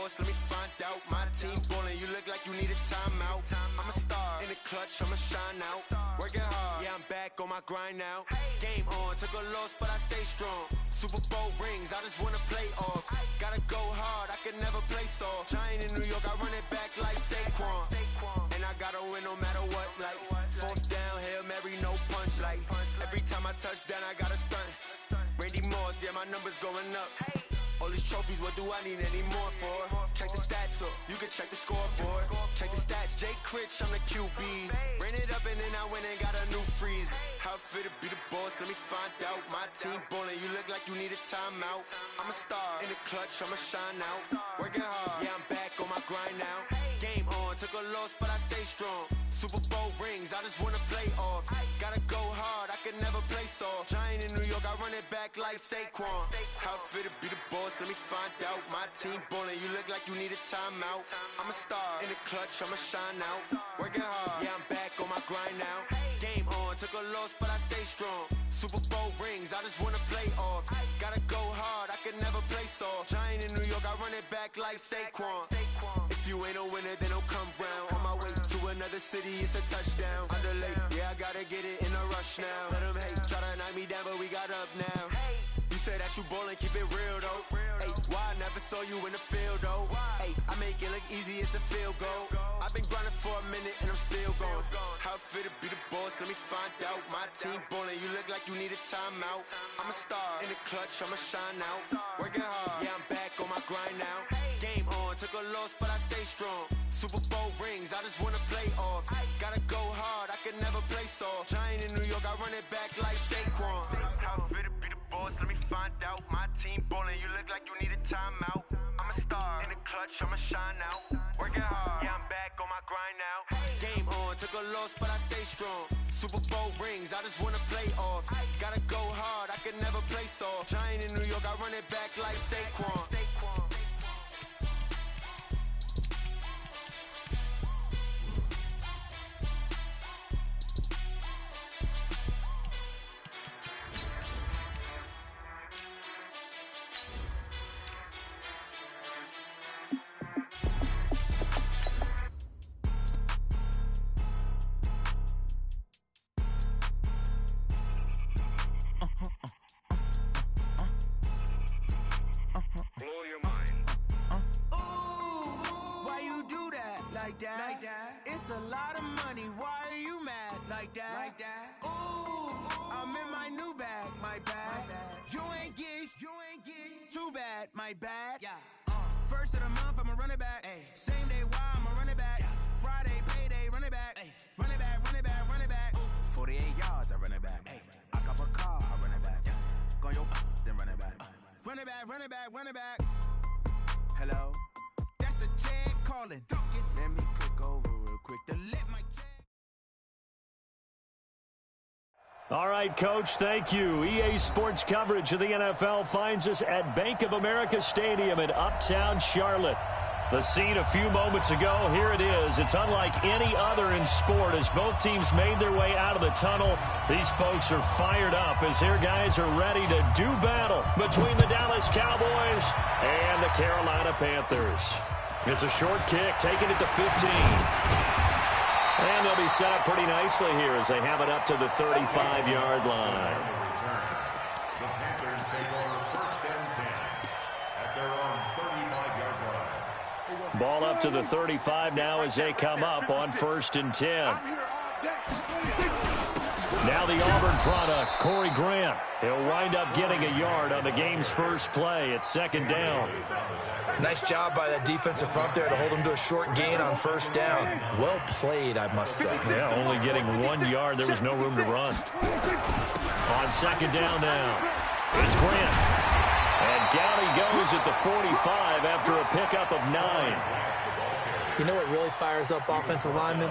boss, let me find out. My team ballin', you look like you need a timeout. I'm a star, in the clutch, I'ma shine out. Working hard, yeah, I'm back on my grind now. Game on, took a loss, but I stay strong. Super Bowl rings, I just wanna play off. Gotta go hard, I can never play soft. Giant in New York, I run it back like Saquon. And I gotta win no matter what, like fourth down, Hail Mary, no punch. Like every time I touch down, I gotta stunt. Randy Moss, yeah, my numbers going up. All these trophies, what do I need any more for? Check the stats up, you can check the scoreboard. Check the stats, Jake Critch, I'm the QB. Ran it up and then I went and got a new freeze. How it fit to be the boss, let me find out. My team ballin', you look like you need a timeout. I'm a star, in the clutch, I'ma shine out. Working hard, yeah, I'm back on my grind now. Game on, took a loss, but I stay strong. Super Bowl rings, I just wanna play off. Gotta go hard, I can never play soft. Giant in New York, I run it back like Saquon. How it fit to be the boss, let me find out. My team ballin', you look like you need a timeout. I'm a star, in the clutch, I'ma shine out. Working hard, yeah, I'm back on my grind now. Game on, took a loss, but I stay strong. Super Bowl rings, I just wanna play off. Gotta go hard, I can never play soft. Giant in New York, I run it back like Saquon. If you ain't a winner, then don't come round. On my way to another city, it's a touchdown. Underlay, yeah, I gotta get it in a rush now. Let them hate, try to knock me down, but we got up now. You say that you ballin', keep it real though. Hey, why I never saw you in the field though? Hey, I make it look easy, it's a field goal. I've been grinding for a minute and I'm still going. How it fit to be the boss, let me find out. My team ballin', you look like you need a timeout. I'm a star, in the clutch, I'ma shine out. Working hard, yeah, I'm back on my grind now. Game on, took a loss, but I stay strong. Super Bowl rings, I just wanna play off. Gotta go hard, I can never play soft. Giant in New York, I run it back like Saquon. How it fit to be the boss, let me find out. My team ballin', you look like you need a timeout. I'm a star, in the clutch, I'ma shine out. Working hard, yeah, I'm back on my grind now. Game on, took a loss, but I stay strong. Super Bowl rings, I just wanna play off. Gotta go hard, I can never play soft. Giant in New York, I run it back like Saquon. Like that. It's a lot of money. Why are you mad like that? Like that. Ooh, I'm in my new bag. My bad. You ain't get too bad. My bad. Yeah. First of the month, I'ma run it back. Ay. Same day, why I'ma run it back. Yeah. Friday, payday, run it back. Ay. Run it back, run it back, run it back. Ooh. 48 yards, I run it back. Ay. I cop a car, I run it back. Yeah. Go yo, then run it back. Run it back, run it back, run it back. Hello? That's the Jag calling. Let me click over real quick to let my All right, Coach, thank you. EA Sports coverage of the NFL finds us at Bank of America Stadium in Uptown Charlotte. The scene a few moments ago, here it is. It's unlike any other in sport as both teams made their way out of the tunnel. These folks are fired up as their guys are ready to do battle between the Dallas Cowboys and the Carolina Panthers. It's a short kick, taking it to 15. And they'll be set up pretty nicely here as they have it up to the 35-yard line. The Panthers take over first and 10 at their own 35-yard line. Ball up to the 35 now as they come up on first and 10. Now the Auburn product, Corey Grant. He'll wind up getting a yard on the game's first play at second down. Nice job by that defensive front there to hold him to a short gain on first down. Well played, I must say. Yeah, only getting 1 yard. There was no room to run. On second down now, it's Grant. And down he goes at the 45 after a pickup of 9. You know what really fires up offensive linemen?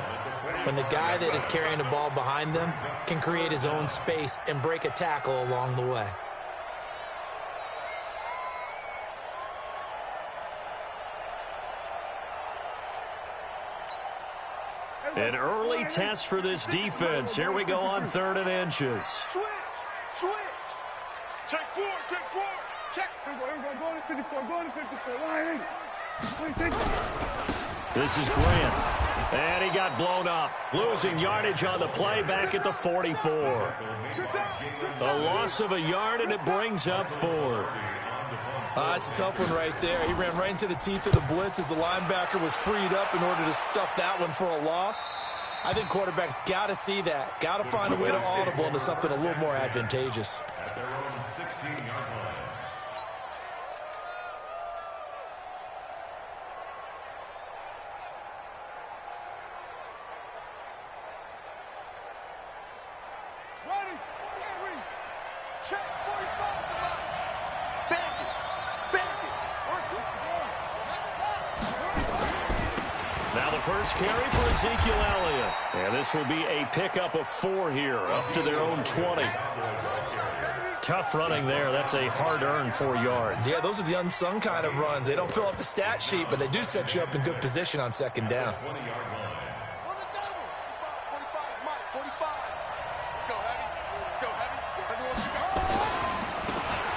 When the guy that is carrying the ball behind them can create his own space and break a tackle along the way. An early test for this defense. Here we go on 3rd and inches. Switch. Check 4. Check. Go to 54. Go to 54. Line. This is Grant. And he got blown up. Losing yardage on the play back at the 44. A loss of a yard, and it brings up 4th. It's a tough one right there. He ran right into the teeth of the blitz as the linebacker was freed up in order to stuff that one for a loss. I think quarterbacks got to see that. Got to find a way to audible into something a little more advantageous. At their own 16-yard line. Now the first carry for Ezekiel Elliott. And this will be a pickup of 4 here, up to their own 20. Tough running there. That's a hard-earned 4 yards. Yeah, those are the unsung kind of runs. They don't fill up the stat sheet, but they do set you up in good position on second down.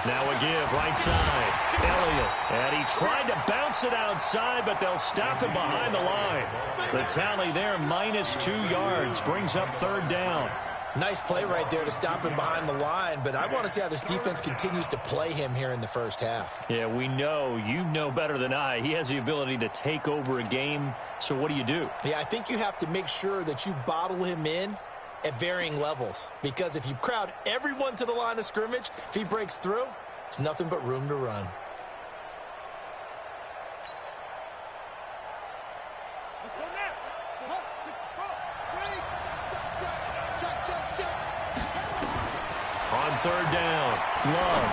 Now a give, right side. Elliott. And he tried to bounce it outside, but they'll stop him behind the line. The tally there, -2 yards, brings up 3rd down. Nice play right there to stop him behind the line, but I want to see how this defense continues to play him here in the first half. Yeah, we know. You know better than I. He has the ability to take over a game, so what do you do? Yeah, I think you have to make sure that you bottle him in at varying levels, because if you crowd everyone to the line of scrimmage, if he breaks through, there's nothing but room to run. Let's go now. On 3rd down, Love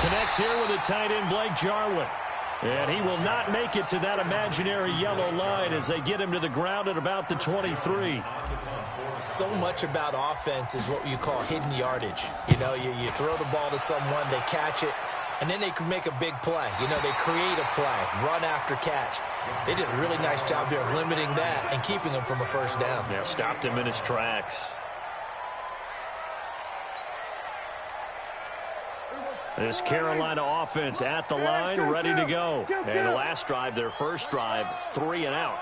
connects here with a tight end, Blake Jarwin. And he will not make it to that imaginary yellow line as they get him to the ground at about the 23. So much about offense is what you call hidden yardage. You know, you throw the ball to someone, they catch it, and then they can make a big play. You know, they create a play, run after catch. They did a really nice job there of limiting that and keeping him from a first down. Yeah, stopped him in his tracks. This Carolina offense at the line, ready to go. And the last drive, their first drive, 3 and out.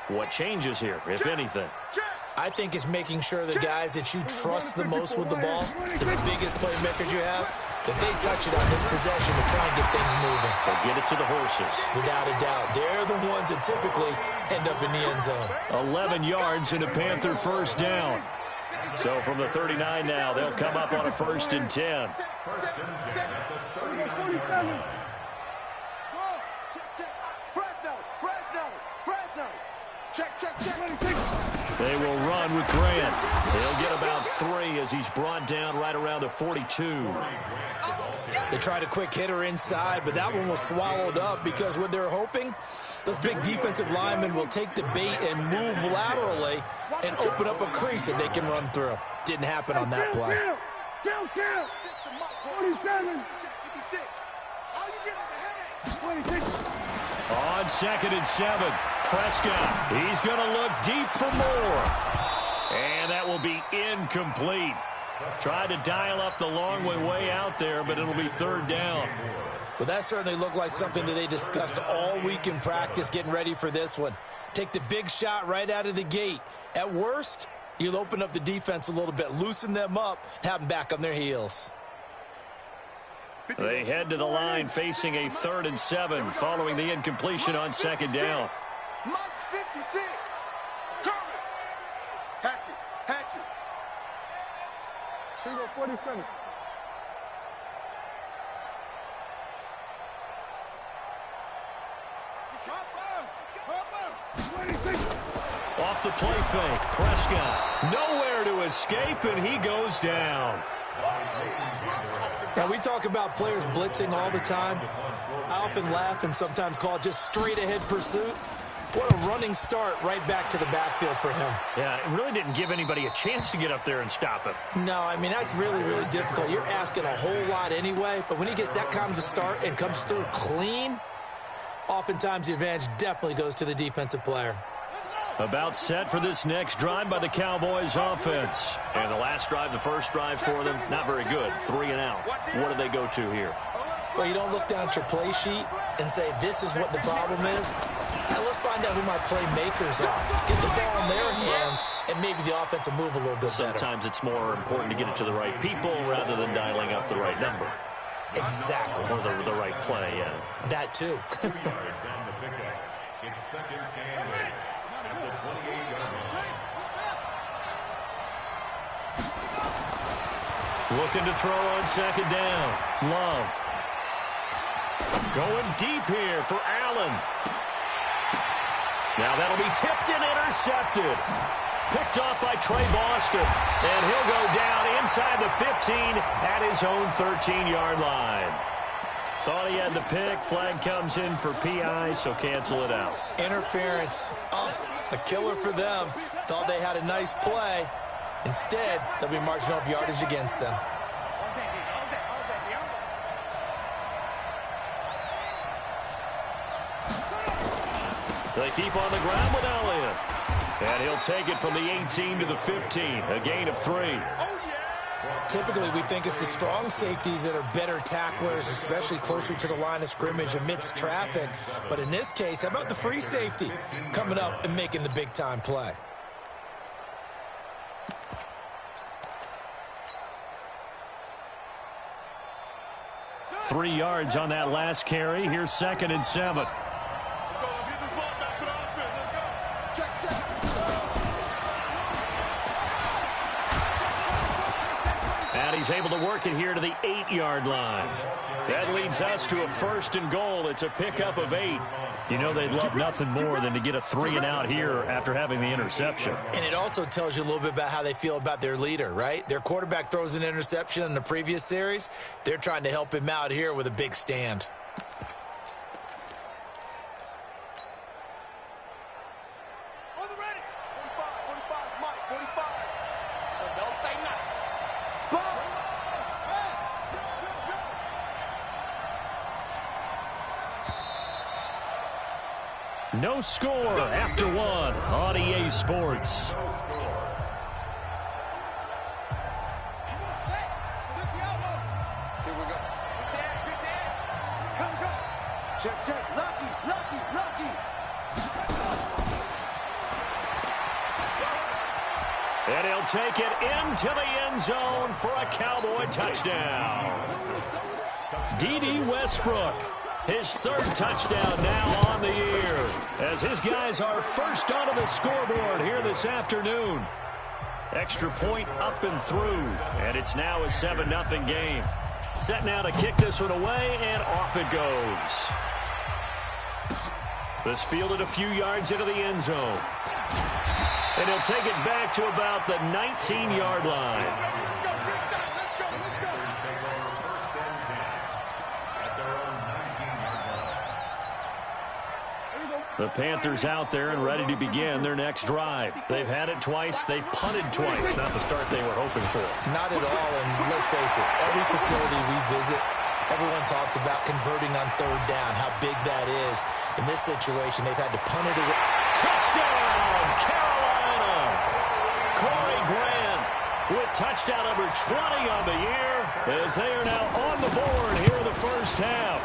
What changes here, if anything? I think it's making sure the guys that you trust the most with the ball, the biggest playmakers you have, that they touch it on this possession to try and get things moving. So get it to the horses. Without a doubt. They're the ones that typically end up in the end zone. 11 yards and a Panther first down. So from the 39 now, they'll come up on a 1st and 10. First and 10 at the 30-yard line. They will run with Grant. He'll get about 3 as he's brought down right around the 42. They tried a quick hitter inside, but that one was swallowed up because what they're hoping, those big defensive linemen will take the bait and move laterally and open up a crease that they can run through. Didn't happen on that play. 47. On 2nd and 7, Prescott. He's going to look deep for more. And that will be incomplete. Tried to dial up the long way out there, but it'll be 3rd down. Well, that certainly looked like something that they discussed all week in practice getting ready for this one. Take the big shot right out of the gate. At worst, you'll open up the defense a little bit, loosen them up, and have them back on their heels. They head to the line facing a 3rd and 7 following the incompletion on 2nd down. Mike 56. Curry. Hatchet. Here we go, 47. Off the play fake, Prescott nowhere to escape, and he goes down. Now, we talk about players blitzing all the time. I often laugh and sometimes call it just straight-ahead pursuit. What a running start right back to the backfield for him. Yeah, it really didn't give anybody a chance to get up there and stop him. No, I mean, that's really, really difficult. You're asking a whole lot anyway, but when he gets that kind of a start and comes through clean, oftentimes the advantage definitely goes to the defensive player. About set for this next drive by the Cowboys offense. And the last drive, the first drive for them, not very good. 3 and out. What do they go to here? Well, you don't look down at your play sheet and say, this is what the problem is. Now, let's find out who my playmakers are. Get the ball in their hands, and maybe the offense will move a little bit better. Sometimes it's more important to get it to the right people rather than dialing up the right number. Exactly. Or the right play, yeah. That, too. 2 yards on the pickup. It's 2nd and 8 at the 28-yard line. Looking to throw on 2nd down. Love. Going deep here for Allen. Now that'll be tipped and intercepted. Picked off by Trey Boston. And he'll go down inside the 15 at his own 13-yard line. Thought he had the pick. Flag comes in for PI, so cancel it out. Interference. Oh, a killer for them. Thought they had a nice play. Instead, they'll be marching off yardage against them. They keep on the ground with Elliott. And he'll take it from the 18 to the 15. A gain of 3. Typically, we think it's the strong safeties that are better tacklers, especially closer to the line of scrimmage amidst traffic. But in this case, how about the free safety coming up and making the big-time play? Three yards on that last carry. Here's 2nd and 7. Let's go. Let's get this ball back to the offense. Let's go. Check, check. And he's able to work it here to the 8-yard line. That leads us to a 1st and goal. It's a pickup of 8. You know they'd love nothing more than to get a 3-and-out here after having the interception. And it also tells you a little bit about how they feel about their leader, right? Their quarterback throws an interception in the previous series. They're trying to help him out here with a big stand. On the ready. 45, Mike, 45. So don't say nothing. Spot. No score after 1 on EA Sports. Here we go. Good dance. Come, come. Check, check. Lucky. And he'll take it into the end zone for a Cowboy touchdown. D.D. Westbrook, his 3rd touchdown now on the year, as his guys are first onto the scoreboard here this afternoon. Extra point up and through, and it's now a 7-0 game. Set now to kick this one away, and off it goes. This fielded a few yards into the end zone. And he'll take it back to about the 19-yard line. The Panthers out there and ready to begin their next drive. They've had it twice. They've punted twice. Not the start they were hoping for. Not at all, and let's face it, every facility we visit, everyone talks about converting on 3rd down, how big that is. In this situation, they've had to punt it away. Touchdown, Carolina! Corey Grant with touchdown number 20 on the year, as they are now on the board here in the first half.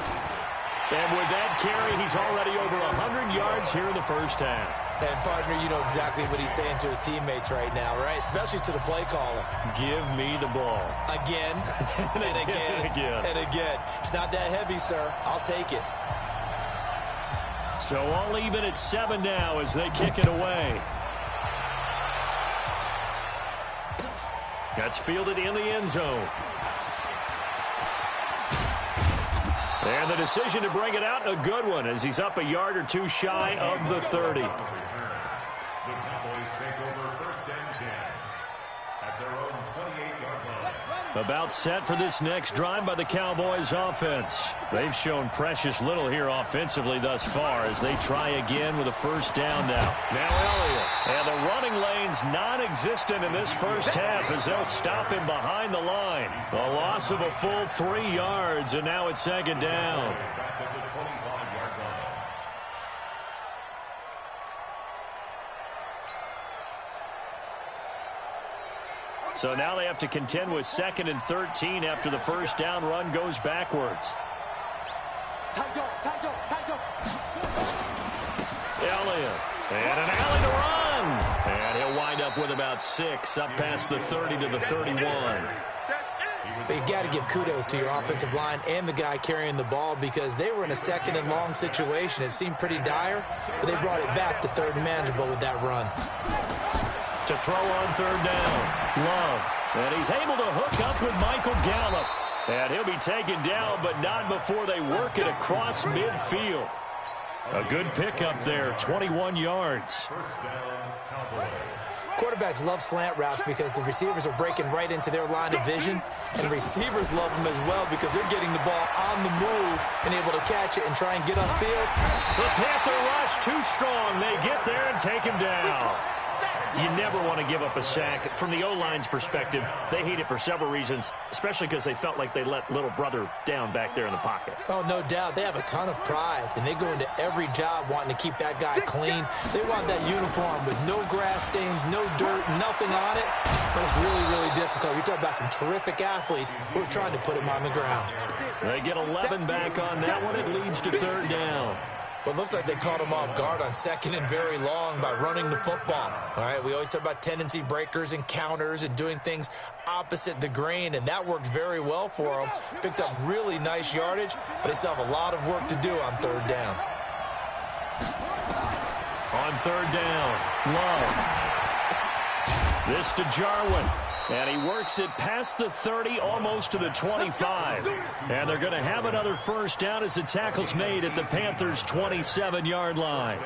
And with that carry, he's already over 100 yards here in the first half. And, partner, you know exactly what he's saying to his teammates right now, right? Especially to the play caller. Give me the ball. Again, and again, and again. It's not that heavy, sir. I'll take it. So all even at 7 now as they kick it away. That's fielded in the end zone. And the decision to bring it out, a good one, as he's up a yard or two shy of the 30. The Cowboys take over 1st and 10 at their own 28-yard line. About set for this next drive by the Cowboys offense. They've shown precious little here offensively thus far as they try again with a 1st down now. Now Elliott. And the running lane's non-existent in this first half as they'll stop him behind the line. A loss of a full 3 yards, and now it's 2nd down. Back at the 25-yard line. So now they have to contend with 2nd and 13 after the 1st down run goes backwards. Elliott. And an alley to run. And he'll wind up with about 6, up past the 30 to the 31. But you got to give kudos to your offensive line and the guy carrying the ball, because they were in a 2nd and long situation. It seemed pretty dire, but they brought it back to 3rd and manageable with that run. To throw on 3rd down, Love. And he's able to hook up with Michael Gallup. And he'll be taken down, but not before they work it across midfield. A good pickup there, 21 yards. Quarterbacks love slant routes because the receivers are breaking right into their line of vision, and receivers love them as well because they're getting the ball on the move and able to catch it and try and get upfield. The Panther rush too strong. They get there and take him down. You never want to give up a sack. From the O-line's perspective, they hate it for several reasons, especially because they felt like they let little brother down back there in the pocket. Oh, no doubt. They have a ton of pride, and they go into every job wanting to keep that guy clean. They want that uniform with no grass stains, no dirt, nothing on it. But it's really, really difficult. You're talking about some terrific athletes who are trying to put him on the ground. They get 11 back on that one. It leads to 3rd down. Well, it looks like they caught him off guard on 2nd and very long by running the football. All right, we always talk about tendency breakers and counters and doing things opposite the grain, and that worked very well for them. Picked up really nice yardage, but they still have a lot of work to do on 3rd down. On 3rd down, Love. This to Jarwin. And he works it past the 30, almost to the 25. And they're going to have another 1st down as the tackle's made at the Panthers' 27-yard line.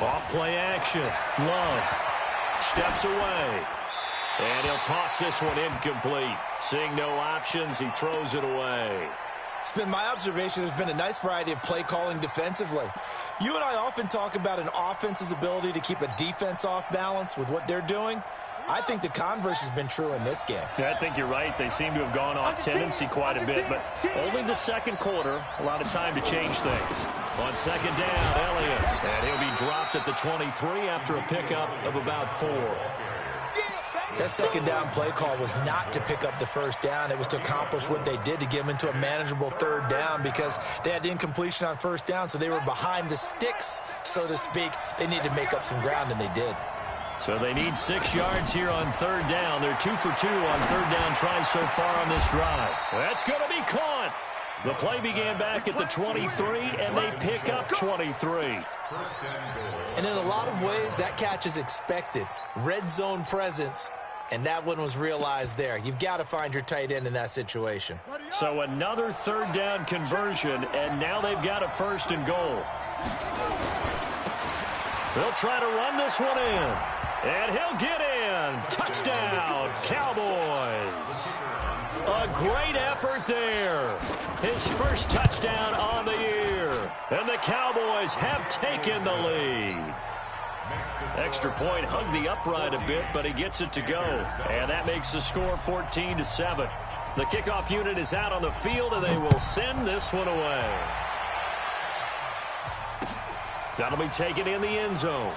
Off play action. Love steps away. And he'll toss this one incomplete. Seeing no options, he throws it away. It's been my observation there's been a nice variety of play calling defensively. You and I often talk about an offense's ability to keep a defense off balance with what they're doing. I think the converse has been true in this game. Yeah, I think you're right. They seem to have gone off tendency quite a bit, but only the 2nd quarter, a lot of time to change things. On 2nd down, Elliott. And he'll be dropped at the 23 after a pickup of about 4. That 2nd down play call was not to pick up the 1st down. It was to accomplish what they did, to get them into a manageable 3rd down, because they had incompletion on 1st down, so they were behind the sticks, so to speak. They needed to make up some ground, and they did. So they need 6 yards here on 3rd down. They're 2 for 2 on 3rd down tries so far on this drive. That's going to be caught. The play began back at the 23, and they pick up 23. And in a lot of ways, that catch is expected. Red zone presence. And that one was realized there. You've got to find your tight end in that situation. So another 3rd down conversion, and now they've got a 1st and goal. They'll try to run this one in. And he'll get in. Touchdown, Cowboys. A great effort there. His 1st touchdown on the year. And the Cowboys have taken the lead. Extra point hugged the upright a bit, but he gets it to go. And that makes the score 14-7. The kickoff unit is out on the field, and they will send this one away. That'll be taken in the end zone.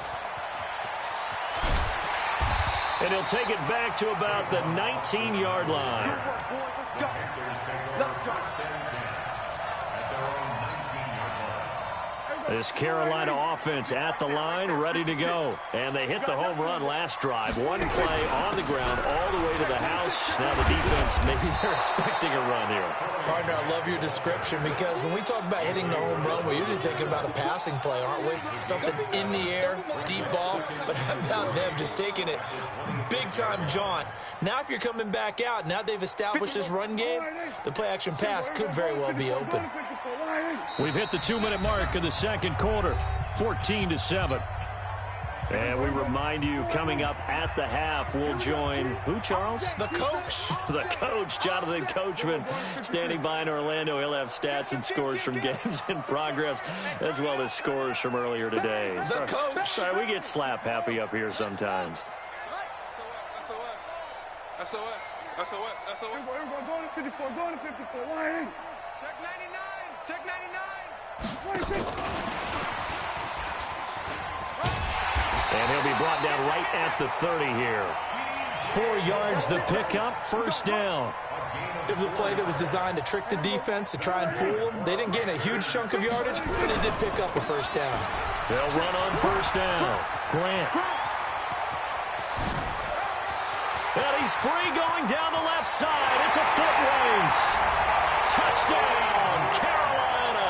And he'll take it back to about the 19-yard line. Let's go. This Carolina offense at the line, ready to go. And they hit the home run last drive. One play on the ground all the way to the house. Now the defense, maybe they're expecting a run here. Partner, I love your description, because when we talk about hitting the home run, we're usually thinking about a passing play, aren't we? Something in the air, deep ball. But how about them just taking it big-time jaunt? Now if you're coming back out, now they've established this run game, the play-action pass could very well be open. We've hit the 2-minute mark of the second quarter, 14-7. And we remind you, coming up at the half, we'll join who, Charles? The coach. The coach, Jonathan Coachman, standing by in Orlando. He'll have stats and scores from games in progress, as well as scores from earlier today. The coach. Sorry, we get slap happy up here sometimes. SOS. Go to 54, go to 54. Why? Check 99. Check 99. And he'll be brought down right at the 30 here. 4 yards the pickup, first down. It was a play that was designed to trick the defense, to try and fool them. They didn't gain a huge chunk of yardage, but they did pick up a first down. They'll run on first down. Grant. And he's free going down the left side. It's a foot race. Touchdown, Carolina.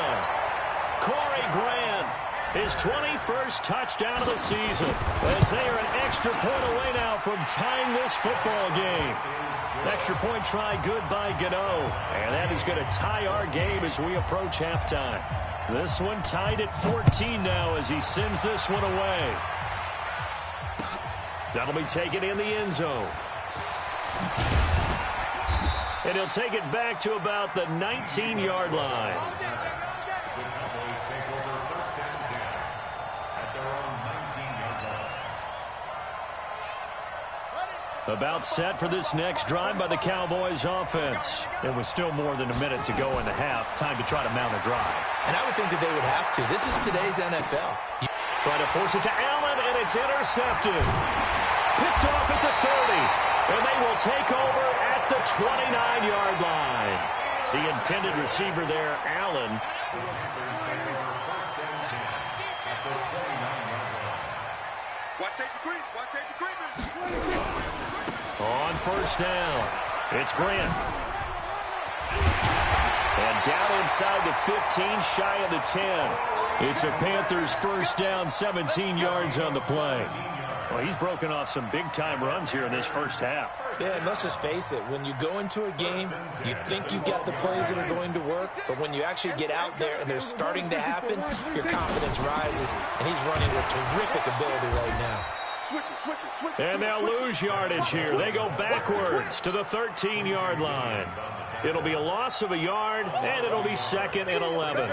Corey Grant, his 21st touchdown of the season, as they are an extra point away now from tying this football game. Extra point try good by Gano. And that is going to tie our game as we approach halftime. This one tied at 14 now as he sends this one away. That'll be taken in the end zone. And he'll take it back to about the 19-yard line. About set for this next drive by the Cowboys offense. It was still more than a minute to go in the half. Time to try to mount a drive. And I would think that they would have to. This is today's NFL. Try to force it to Allen, and it's intercepted. Picked off at the 30. And they will take over at the 29-yard line. The intended receiver there, Allen. On first down, it's Grant. And down inside the 15, shy of the 10. It's a Panthers first down, 17 yards on the play. Well, he's broken off some big-time runs here in this first half. Yeah, and let's just face it. When you go into a game, you think you've got the plays that are going to work, but when you actually get out there and they're starting to happen, your confidence rises, and he's running with terrific ability right now. And they'll lose yardage here. They go backwards to the 13-yard line. It'll be a loss of a yard, and it'll be second and 11.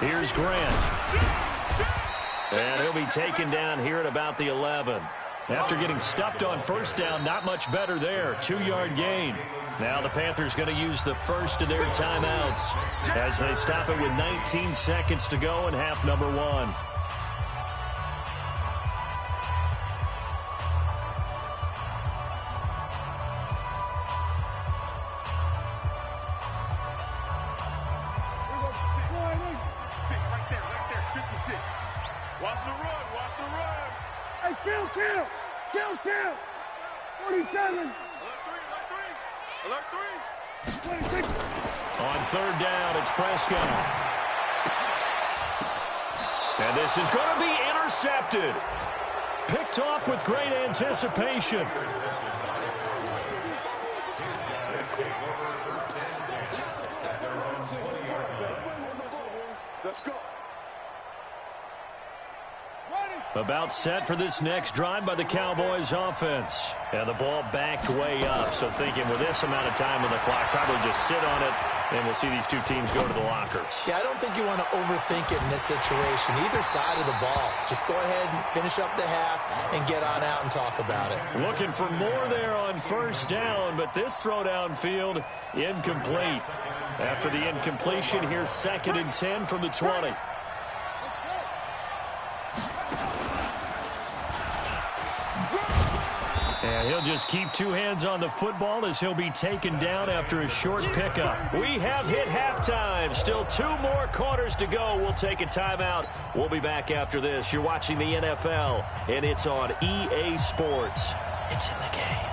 Here's Grant. And he'll be taken down here at about the 11. After getting stuffed on first down, not much better there. 2-yard gain. Now the Panthers going to use the first of their timeouts as they stop it with 19 seconds to go in half number 1. Watch the run. Hey, kill. 47. Alert three. 26. On third down, it's Prescott. And this is going to be intercepted. Picked off with great anticipation. Let's go. About set for this next drive by the Cowboys offense. And the ball backed way up. So thinking with this amount of time on the clock, probably just sit on it, and we'll see these two teams go to the lockers. Yeah, I don't think you want to overthink it in this situation. Either side of the ball. Just go ahead and finish up the half and get on out and talk about it. Looking for more there on first down, but this throw downfield incomplete. After the incompletion, here's 2nd and 10 from the 20. And he'll just keep two hands on the football as he'll be taken down after a short pickup. We have hit halftime. Still 2 more quarters to go. We'll take a timeout. We'll be back after this. You're watching the NFL, and it's on EA Sports. It's in the game.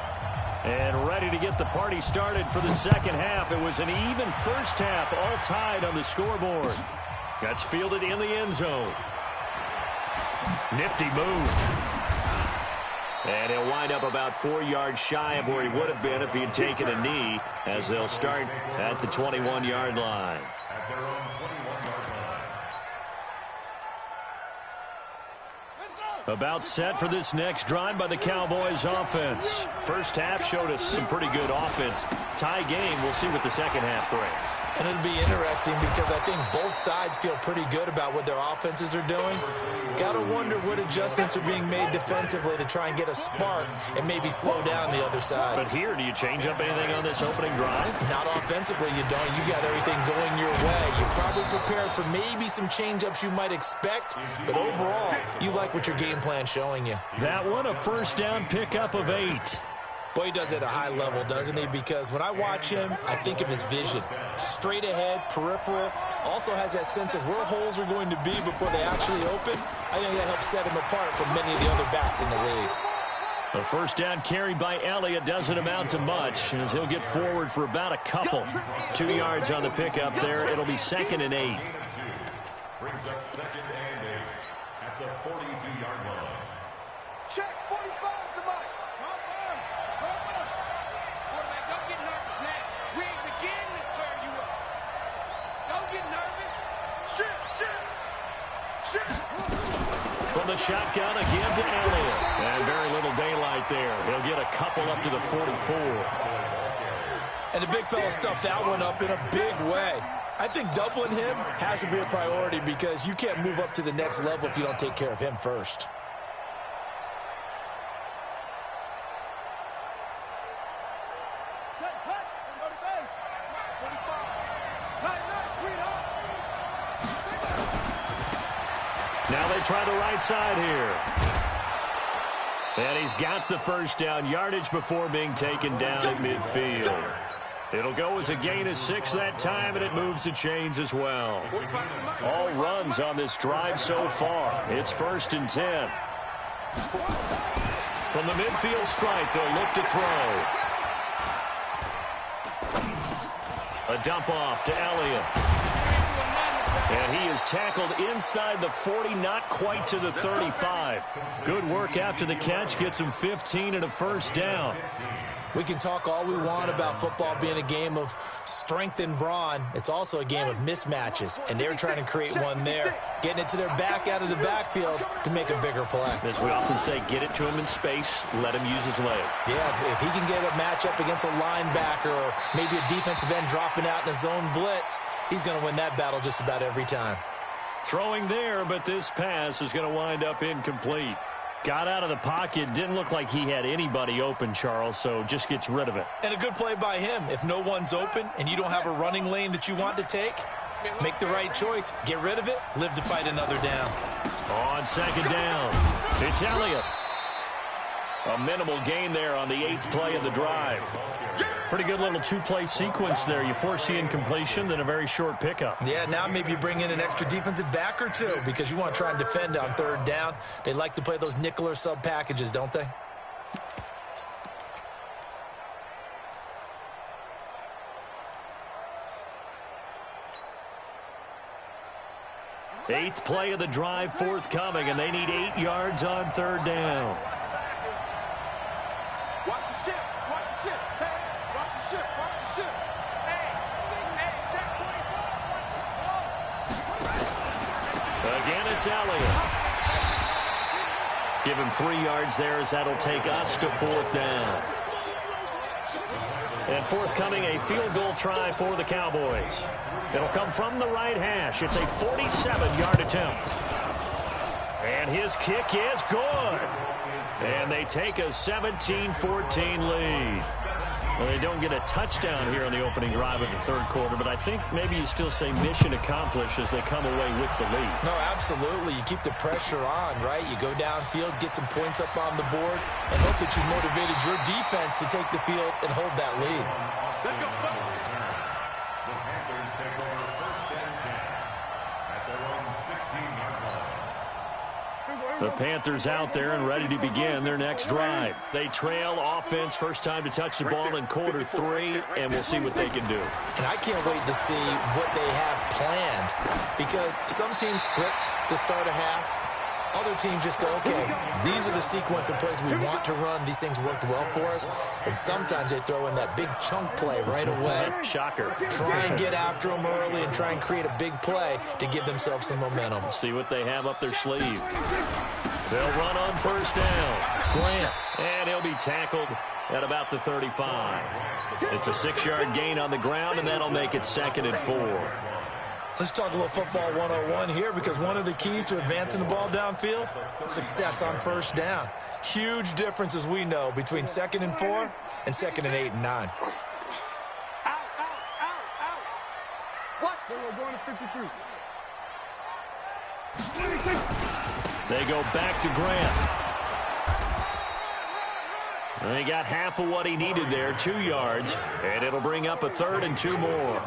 And ready to get the party started for the second half. It was an even first half, all tied on the scoreboard. That's fielded in the end zone. Nifty move. And he'll wind up about 4 yards shy of where he would have been if he had taken a knee, as they'll start at the 21-yard line. At their own 21-yard line. Let's go. About set for this next drive by the Cowboys offense. First half showed us some pretty good offense. Tie game, we'll see what the second half brings. And it'll be interesting because I think both sides feel pretty good about what their offenses are doing. Got to wonder what adjustments are being made defensively to try and get a spark and maybe slow down the other side. But here, do you change up anything on this opening drive? Not offensively, you don't. You got everything going your way. You're probably prepared for maybe some change-ups you might expect, but overall, you like what your game plan's showing you. That one, a first down pickup of 8. Boy, he does it at a high level, doesn't he? Because when I watch him, I think of his vision. Straight ahead, peripheral, also has that sense of where holes are going to be before they actually open. I think that helps set him apart from many of the other backs in the league. The first down carried by Elliott doesn't amount to much as he'll get forward for about a couple. 2 yards on the pickup there. It'll be 2nd and 8. Brings up 2nd and 8 at the 42-yard line. Check 45 to Mike. Quarterback, don't get nervous now. We ain't beginning to tear you up. Don't get nervous. Shit. From the shotgun again to Elliott. And very little daylight there. He'll get a couple up to the 44. And the big fella stuffed that one up in a big way. I think doubling him has to be a priority because you can't move up to the next level if you don't take care of him first. Set, cut, and go to base. 45. Night, sweetheart. Now they try the right side here. And he's got the first down, yardage before being taken down at midfield. It'll go as a gain of 6 that time, and it moves the chains as well. All runs on this drive so far. It's 1st and 10. From the midfield stripe, they'll look to throw. A dump off to Elliott. And he is tackled inside the 40, not quite to the 35. Good work after the catch, gets him 15 and a first down. We can talk all we want about football being a game of strength and brawn. It's also a game of mismatches, and they're trying to create one there, getting it to their back out of the backfield to make a bigger play. As we often say, get it to him in space, let him use his leg. Yeah, if he can get a matchup against a linebacker or maybe a defensive end dropping out in a zone blitz, he's going to win that battle just about every time. Throwing there, but this pass is going to wind up incomplete. Got out of the pocket, didn't look like he had anybody open, Charles, so just gets rid of it. And a good play by him. If no one's open and you don't have a running lane that you want to take, make the right choice. Get rid of it, live to fight another down. On 2nd down, it's Elliott. A minimal gain there on the 8th play of the drive. Pretty good little 2-play sequence there. You force the incompletion, then a very short pickup. Yeah, now maybe you bring in an extra defensive back or two because you want to try and defend on 3rd down. They like to play those nickel or sub packages, don't they? Eighth play of the drive forthcoming, and they need 8 yards on 3rd down. Watch the ship. Watch the ship. Hey, watch the ship. Watch the ship. Hey, check 24. Again, it's Elliott. Give him 3 yards there as that'll take us to 4th down. And forthcoming, a field goal try for the Cowboys. It'll come from the right hash. It's a 47-yard attempt. And his kick is good. And they take a 17-14 lead. Well, they don't get a touchdown here on the opening drive of the 3rd quarter, but I think maybe you still say mission accomplished as they come away with the lead. No, absolutely. You keep the pressure on, right? You go downfield, get some points up on the board, and hope that you've motivated your defense to take the field and hold that lead. Let's go. The Panthers take over 1st and 10 at their own 16-yard line. The Panthers out there and ready to begin their next drive. They trail offense, first time to touch the ball in quarter 3, and we'll see what they can do. And I can't wait to see what they have planned because some teams script to start a half. Other teams just go, okay, these are the sequence of plays we want to run. These things worked well for us. And sometimes they throw in that big chunk play right away. Shocker. Try and get after them early and try and create a big play to give themselves some momentum. See what they have up their sleeve. They'll run on first down. Grant. And he'll be tackled at about the 35. It's a 6-yard gain on the ground, and that'll make it 2nd and 4. Let's talk a little football 101 here, because one of the keys to advancing the ball downfield, success on first down. Huge difference, as we know, between 2nd and 4 and 2nd and 8 and 9. What? We're going to 53. They go back to Grant. They got half of what he needed there, 2 yards, and it'll bring up a 3rd and 2 more.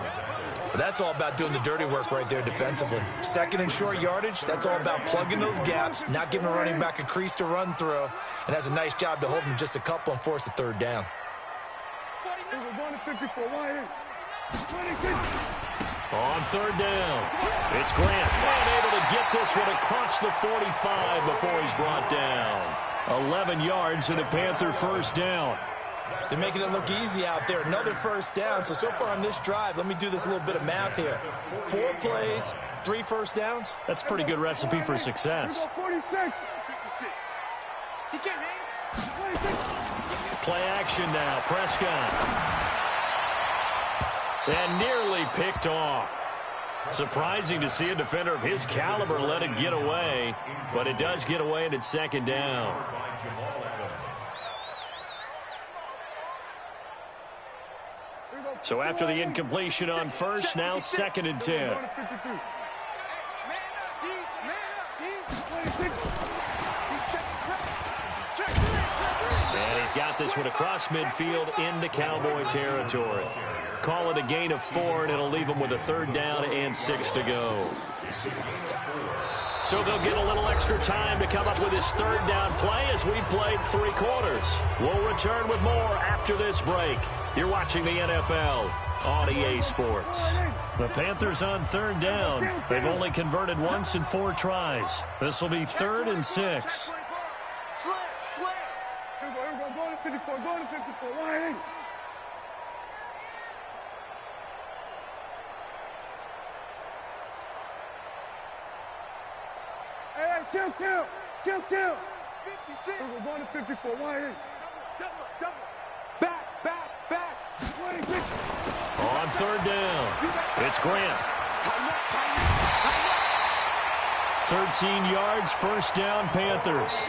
That's all about doing the dirty work right there defensively. 2nd and short yardage, that's all about plugging those gaps, not giving a running back a crease to run through, and has a nice job to hold him just a couple and force a 3rd down. We're going to 54. On 3rd down, it's Grant. Unable to get this one across the 45 before he's brought down. 11 yards and a Panther first down. They're making it look easy out there. Another first down. So far on this drive, let me do this little bit of math here. 4 plays, 3 first downs. That's a pretty good recipe for success. 46. 56. He can't hang. 26. Play action now. Prescott. And nearly picked off. Surprising to see a defender of his caliber let it get away, but it does get away and it's 2nd down. So after the incompletion on first, now 2nd and 10. Man up, D. Man up, D. And he's got this one across midfield into Cowboy territory. Call it a gain of 4, and it'll leave them with a 3rd down and 6 to go. So they'll get a little extra time to come up with his 3rd down play as we played 3 quarters. We'll return with more after this break. You're watching the NFL on EA Sports. The Panthers on 3rd down. They've only converted once in 4 tries. This will be 3rd and 6. Slam. Here we go. Going to 54. Going to 54. Why? Hey, kill. 56. We're going to 54. Why? Double. Back. 26. On 3rd down, it's Grant. 13 yards, first down, Panthers.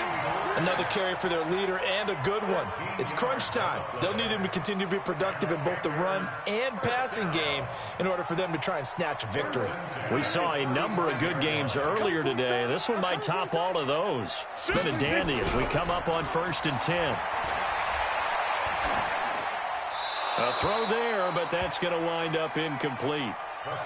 Another carry for their leader and a good one. It's crunch time. They'll need him to continue to be productive in both the run and passing game in order for them to try and snatch a victory. We saw a number of good games earlier today. This one might top all of those. It's been a dandy as we come up on 1st and 10. A throw there, but that's going to wind up incomplete.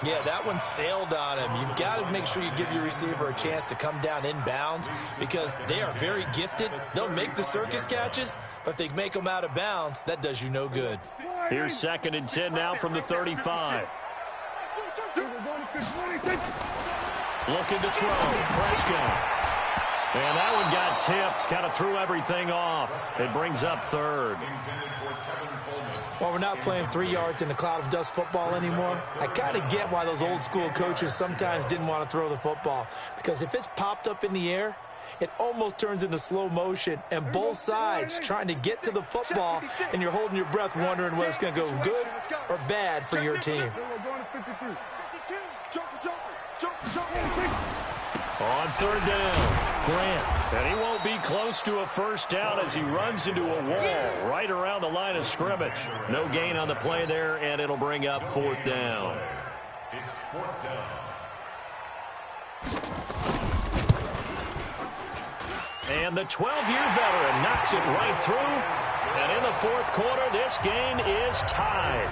Yeah, that one sailed on him. You've got to make sure you give your receiver a chance to come down inbounds because they are very gifted. They'll make the circus catches, but if they make them out of bounds, that does you no good. Here's 2nd and 10 now from the 35. Looking to throw. Prescott. And that one got tipped. Kind of threw everything off. It brings up 3rd. While we're not playing 3 yards in a cloud of dust football anymore, I kind of get why those old school coaches sometimes didn't want to throw the football. Because if it's popped up in the air, it almost turns into slow motion, and both sides trying to get to the football, and you're holding your breath wondering whether it's going to go good or bad for your team. On 3rd down, Grant. And he won't be close to a first down as he runs into a wall right around the line of scrimmage. No gain on the play there, and it'll bring up 4th down. It's 4th down. And the 12-year veteran knocks it right through. And in the 4th quarter, this game is tied.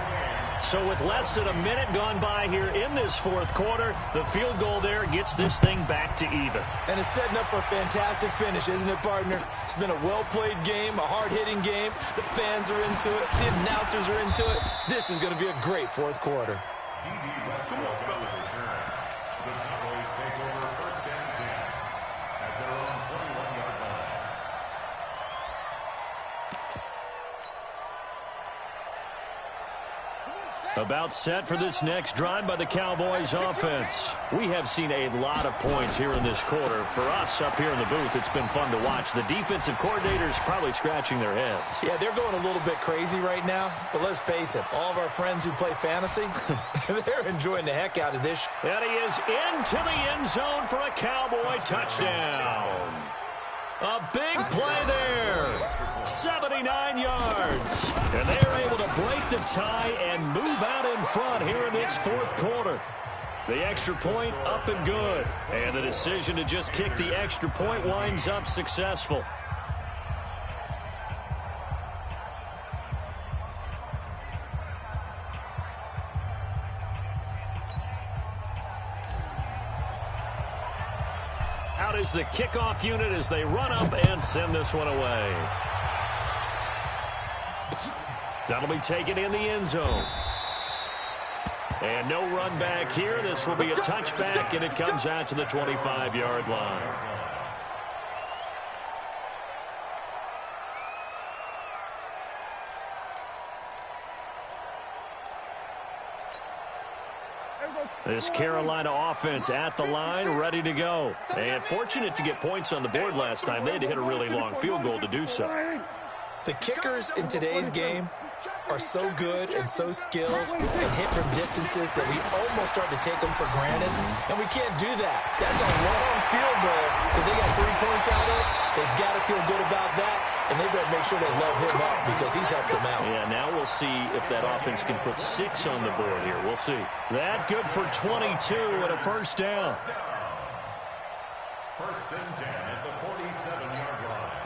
So with less than a minute gone by here in this 4th quarter, the field goal there gets this thing back to even. And it's setting up for a fantastic finish, isn't it, partner? It's been a well-played game, a hard-hitting game. The fans are into it. The announcers are into it. This is going to be a great 4th quarter. The Cowboys take over 1st and 10 at their own 21-yard line. Come on, About set for this next drive by the Cowboys offense. We have seen a lot of points here in this quarter. For us up here in the booth, it's been fun to watch. The defensive coordinators probably scratching their heads. Yeah, they're going a little bit crazy right now. But let's face it, all of our friends who play fantasy, they're enjoying the heck out of this. And he is into the end zone for a Cowboy touchdown. A big play there. 79 yards. And they're able to break the tie and move out in front here in this fourth quarter. The extra point up and good. And the decision to just kick the extra point winds up successful. Out is the kickoff unit as they run up and send this one away. That'll be taken in the end zone. And no run back here. This will be a touchback, and it comes out to the 25-yard line. This Carolina offense at the line, ready to go. And fortunate to get points on the board last time. They had to hit a really long field goal to do so. The kickers in today's game are so good and so skilled and hit from distances that we almost start to take them for granted, and we can't do that. That's a long field goal that they got 3 points out of. They've got to feel good about that, and they've got to make sure they load him up because he's helped them out. Yeah, now we'll see if that offense can put 6 on the board here. We'll see. That good for 22 and a first down. First and 10 at the 47-yard line.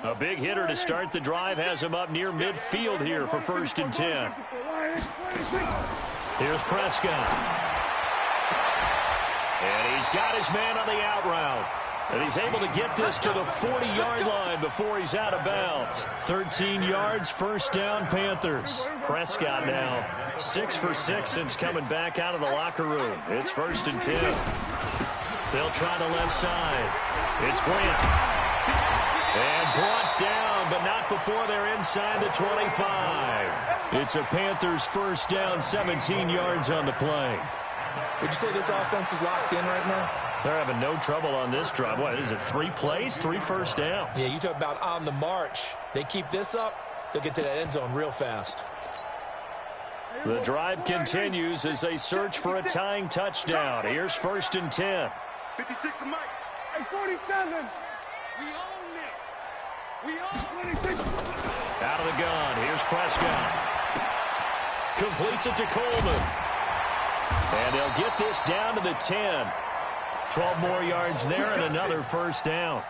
A big hitter to start the drive has him up near midfield here for first and 10. Here's Prescott. And he's got his man on the out route. And he's able to get this to the 40-yard line before he's out of bounds. 13 yards, first down, Panthers. Prescott now 6 for 6 since coming back out of the locker room. It's first and 10. They'll try the left side. It's Grant. And brought down, but not before they're inside the 25. It's a Panthers first down, 17 yards on the play. Would you say this offense is locked in right now? They're having no trouble on this drive. What is it, 3 plays, 3 first downs? Yeah, you talk about on the march. They keep this up, they'll get to that end zone real fast. The drive continues as they search for a tying touchdown. Here's first and 10. 56 to Mike. Hey, 47. We own it. We own 26. Out of the gun. Here's Prescott. Completes it to Coleman. And they'll get this down to the 10. 12 more yards there and another first down.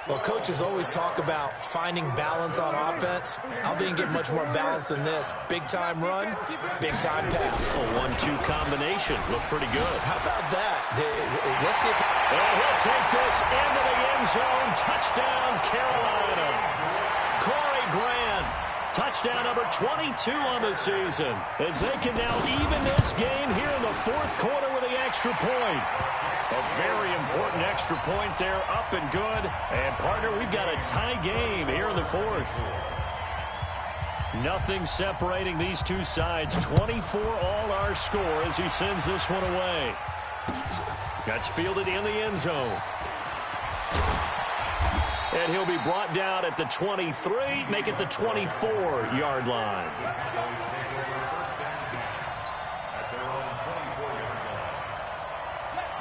Well, coaches always talk about finding balance on offense. I don't think you can get much more balance than this. Big-time run, big-time pass. A 1-2 combination. Looked pretty good. How about that? Let's see if... And he'll take this into the end zone. Touchdown, Carolina. Corey Grant. Touchdown number 22 on the season. As they can now even this game here in the fourth quarter with the extra point. A very important extra point there, up and good. And, partner, we've got a tie game here in the fourth. Nothing separating these two sides. 24 all our score as he sends this one away. That's fielded in the end zone. And he'll be brought down at the 23, make it the 24-yard line.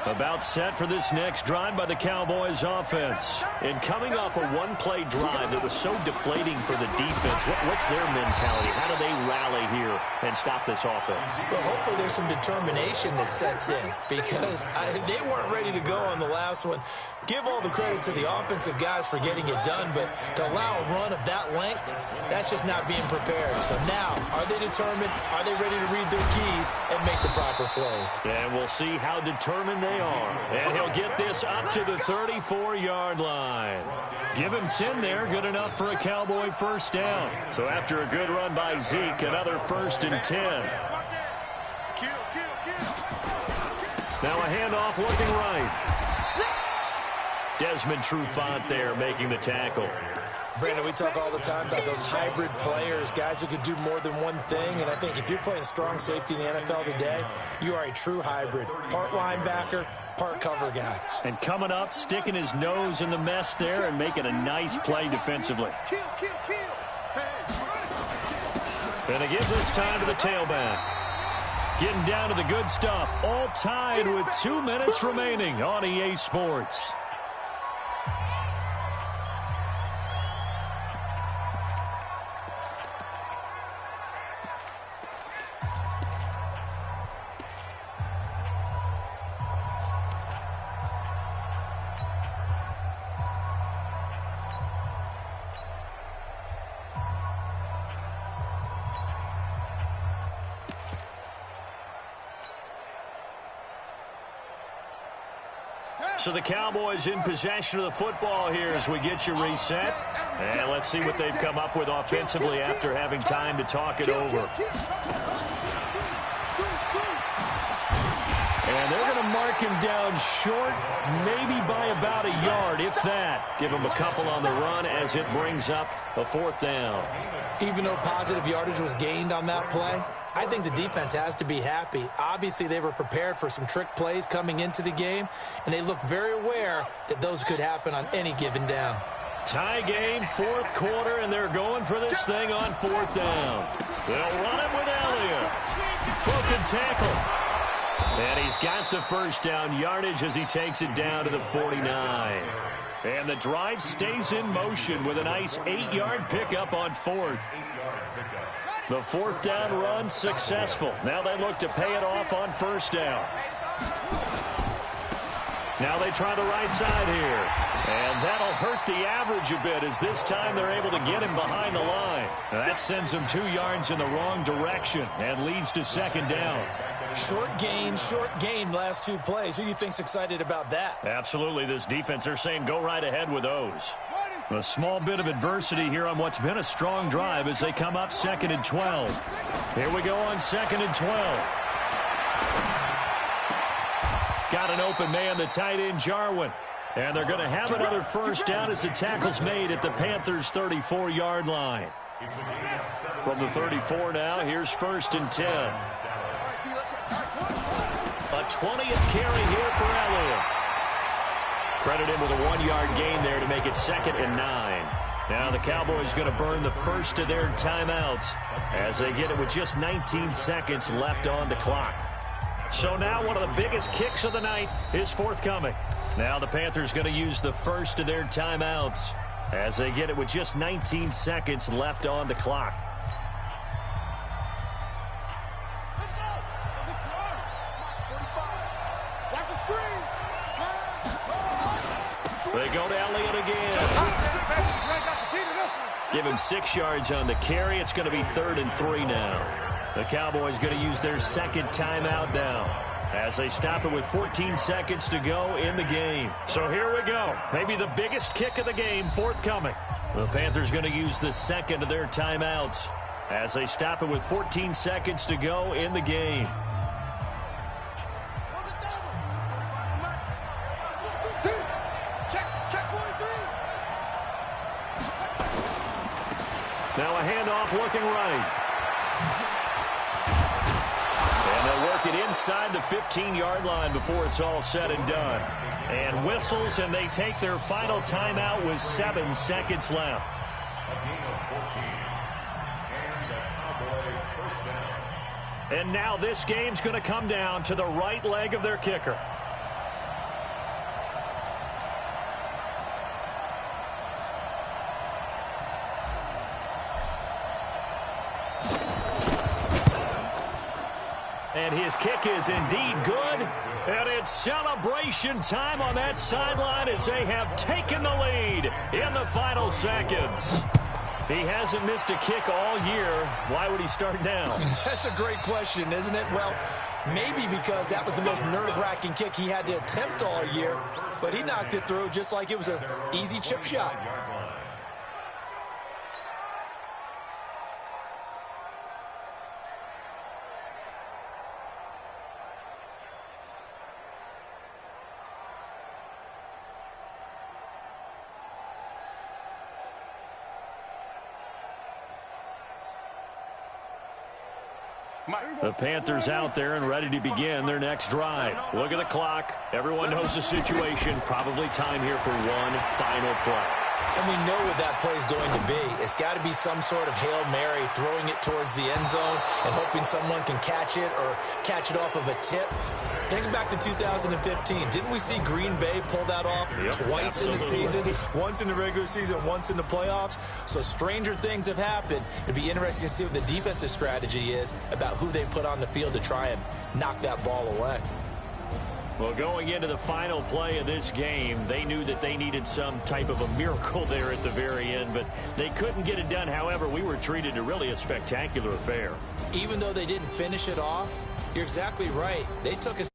About set for this next drive by the Cowboys offense. And coming off a one-play drive that was so deflating for the defense, what's their mentality? How do they rally here and stop this offense? Well, hopefully there's some determination that sets in because they weren't ready to go on the last one. Give all the credit to the offensive guys for getting it done, but to allow a run of that length, that's just not being prepared. So now, are they determined? Are they ready to read their keys and make the proper plays? And we'll see how determined they are. And he'll get this up to the 34-yard line. Give him 10 there, good enough for a Cowboy first down. So after a good run by Zeke, another first and 10. Now a handoff looking right. Desmond Trufant there making the tackle. Brandon, we talk all the time about those hybrid players, guys who could do more than one thing, and I think if you're playing strong safety in the NFL today, you are a true hybrid. Part linebacker, part cover guy. And coming up, sticking his nose in the mess there and making a nice play defensively. And they give this time to the tailback. Getting down to the good stuff. All tied with 2 minutes remaining on EA Sports. So the Cowboys in possession of the football here as we get you reset. And let's see what they've come up with offensively after having time to talk it over. And they're going to mark him down short, maybe by about a yard, if that. Give him a couple on the run as it brings up a 4th down. Even though positive yardage was gained on that play, I think the defense has to be happy. Obviously, they were prepared for some trick plays coming into the game, and they looked very aware that those could happen on any given down. Tie game, 4th quarter, and they're going for this thing on 4th down. They'll run it with Elliott. Broken tackle. And he's got the first down yardage as he takes it down to the 49. And the drive stays in motion with a nice 8-yard pickup on 4th. The 4th down run successful. Now they look to pay it off on 1st down. Now they try the right side here. And that'll hurt the average a bit as this time they're able to get him behind the line. That sends him 2 yards in the wrong direction and leads to 2nd down. Short gain last 2 plays. Who do you think's excited about that? Absolutely. This defense, they're saying go right ahead with those. A small bit of adversity here on what's been a strong drive as they come up 2nd and 12. Here we go on 2nd and 12. Got an open man, the tight end, Jarwin. And they're going to have another 1st down as the tackle's made at the Panthers' 34-yard line. From the 34 now, here's 1st and 10. A 20th carry here for Elliott. Credit him with a 1-yard gain there to make it 2nd and 9. Now the Cowboys going to burn the first of their timeouts as they get it with just 19 seconds left on the clock. So now one of the biggest kicks of the night is forthcoming. Now the Panthers going to use the first of their timeouts as they get it with just 19 seconds left on the clock. They go to Elliott again. Give him 6 yards on the carry. It's going to be 3rd and 3 now. The Cowboys going to use their 2nd timeout now as they stop it with 14 seconds to go in the game. So here we go. Maybe the biggest kick of the game forthcoming. The Panthers going to use the 2nd of their timeouts as they stop it with 14 seconds to go in the game. Now a handoff looking right. And they'll work it inside the 15-yard line before it's all said and done. And whistles, and they take their final timeout with 7 seconds left. And now this game's going to come down to the right leg of their kicker. And his kick is indeed good. And it's celebration time on that sideline as they have taken the lead in the final seconds. He hasn't missed a kick all year. Why would he start now? That's a great question, isn't it? Well, maybe because that was the most nerve-wracking kick he had to attempt all year. But he knocked it through just like it was an easy chip shot. The Panthers out there and ready to begin their next drive. Look at the clock. Everyone knows the situation. Probably time here for one final play. And we know what that play is going to be. It's got to be some sort of Hail Mary, throwing it towards the end zone and hoping someone can catch it or catch it off of a tip. Think back to 2015. Didn't we see Green Bay pull that off twice in the season? Once in the regular season, once in the playoffs. So stranger things have happened. It'd be interesting to see what the defensive strategy is about who they put on the field to try and knock that ball away. Well, going into the final play of this game, they knew that they needed some type of a miracle there at the very end, but they couldn't get it done. However, we were treated to really a spectacular affair. Even though they didn't finish it off, you're exactly right. They took a